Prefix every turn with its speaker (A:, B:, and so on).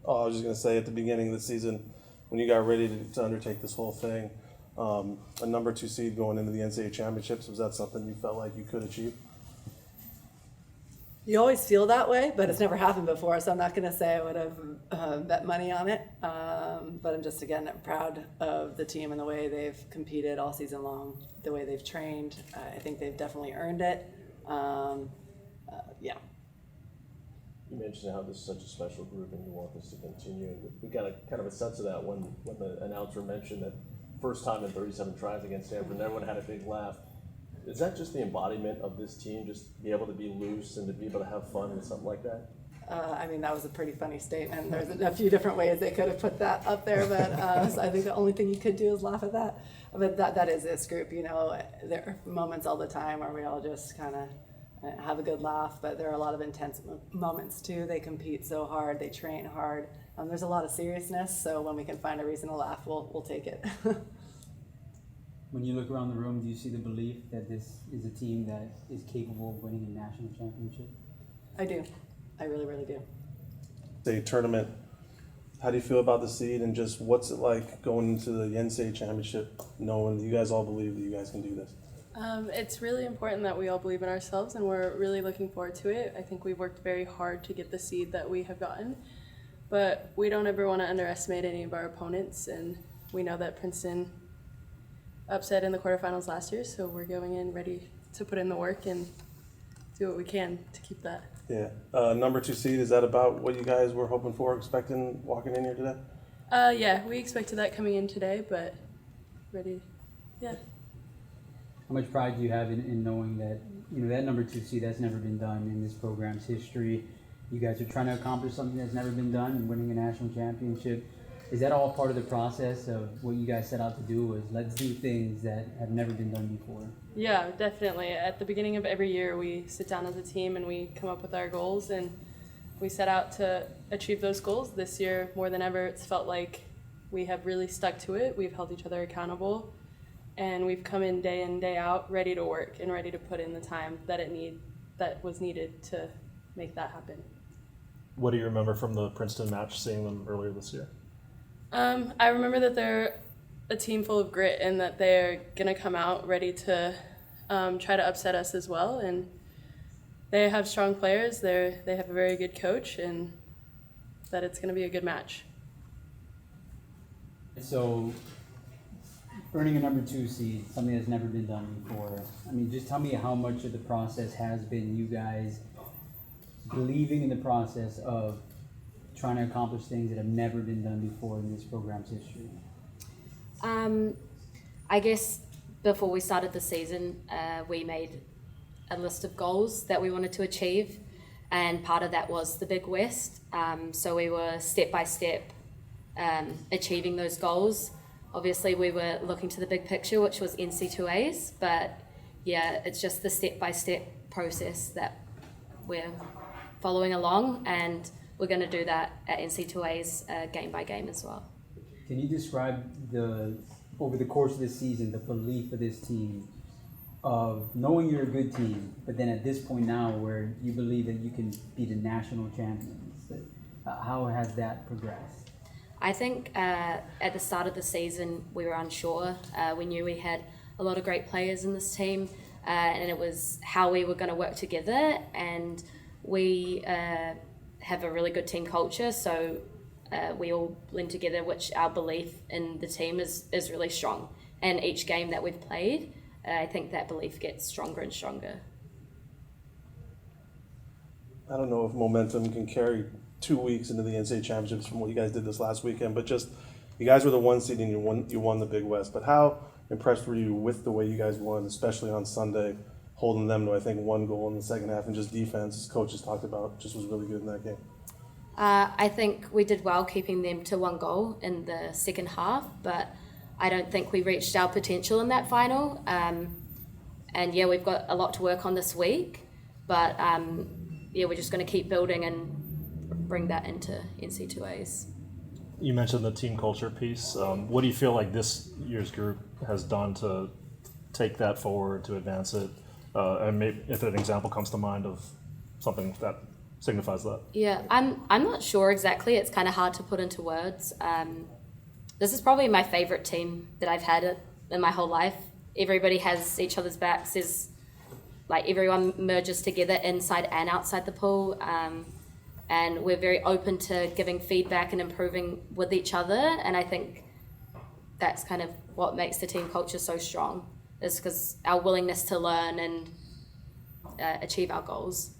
A: Oh, I was just going to say, at the beginning of the season, when you got ready to undertake this whole thing, a number 2 seed going into the NCAA championships, was that something you felt like you could achieve?
B: You always feel that way, but it's never happened before, so I'm not going to say I would have bet money on it. But I'm just, again, proud of the team and the way they've competed all season long, the way they've trained. I think they've definitely earned it. Yeah.
C: You mentioned how this is such a special group and you want this to continue. We got a kind of a sense of that when the announcer mentioned that first time in 37 tries against Stanford, and everyone had a big laugh. Is that just the embodiment of this team, just be able to be loose and to be able to have fun with something like that?
B: I mean, that was a pretty funny statement. There's a few different ways they could have put that up there, but so I think the only thing you could do is laugh at that. But that is this group, you know. There are moments all the time where we all just kind of have a good laugh, but there are a lot of intense moments too. They compete so hard, they train hard. There's a lot of seriousness, so when we can find a reason to laugh, we'll take it.
D: When you look around the room, do you see the belief that this is a team that is capable of winning a national championship?
B: I do. I really, really do.
A: The tournament, how do you feel about the seed, and just what's it like going into the NCAA championship knowing that you guys all believe that you guys can do this?
E: It's really important that we all believe in ourselves, and we're really looking forward to it. I think we've worked very hard to get the seed that we have gotten, but we don't ever want to underestimate any of our opponents, and we know that Princeton upset in the quarterfinals last year, so we're going in ready to put in the work and do what we can to keep that.
A: Yeah. Number 2 seed, is that about what you guys were hoping for, expecting walking in here today?
E: Yeah, we expected that coming in today, but ready, yeah.
D: How much pride do you have in knowing that, you know, that number 2 seed, that's never been done in this program's history? You guys are trying to accomplish something that's never been done and winning a national championship. Is that all part of the process of what you guys set out to do, was let's do things that have never been done before?
E: Yeah, definitely. At the beginning of every year, we sit down as a team and we come up with our goals, and we set out to achieve those goals. This year, more than ever, it's felt like we have really stuck to it. We've held each other accountable, and we've come in day out, ready to work and ready to put in the time that was needed to make that happen.
F: What do you remember from the Princeton match, seeing them earlier this year?
E: I remember that they're a team full of grit and that they're going to come out ready to try to upset us as well. And they have strong players. They have a very good coach, and that it's going to be a good match.
D: So, earning a number 2 seed, something that's never been done before. I mean, just tell me how much of the process has been you guys believing in the process of trying to accomplish things that have never been done before in this program's history.
G: I guess before we started the season, we made a list of goals that we wanted to achieve, and part of that was the Big West. So we were step by step achieving those goals. Obviously, we were looking to the big picture, which was NC2As, but yeah, it's just the step by step process that we're following along, and we're going to do that at NC2As game by game as well.
D: Can you describe over the course of this season, the belief of this team of knowing you're a good team, but then at this point now where you believe that you can be the national champions? How has that progressed?
G: I think at the start of the season we were unsure. We knew we had a lot of great players in this team, and it was how we were going to work together, and we have a really good team culture, so we all blend together, which our belief in the team is really strong. And each game that we've played, I think that belief gets stronger and stronger.
A: I don't know if momentum can carry 2 weeks into the NCAA championships from what you guys did this last weekend, but just, you guys were the 1 seed and you won the Big West. But how impressed were you with the way you guys won, especially on Sunday, holding them to, I think, 1 goal in the second half, and just defense, as coaches talked about, just was really good in that game?
G: I think we did well keeping them to 1 goal in the second half, but I don't think we reached our potential in that final. And yeah, we've got a lot to work on this week, but yeah, we're just going to keep building and bring that into NC2As.
F: You mentioned the team culture piece. What do you feel like this year's group has done to take that forward, to advance it? And maybe if an example comes to mind of something that signifies that?
G: Yeah, I'm not sure exactly. It's kind of hard to put into words. This is probably my favorite team that I've had in my whole life. Everybody has each other's backs. There's like everyone merges together inside and outside the pool, and we're very open to giving feedback and improving with each other. And I think that's kind of what makes the team culture so strong, is because our willingness to learn and achieve our goals.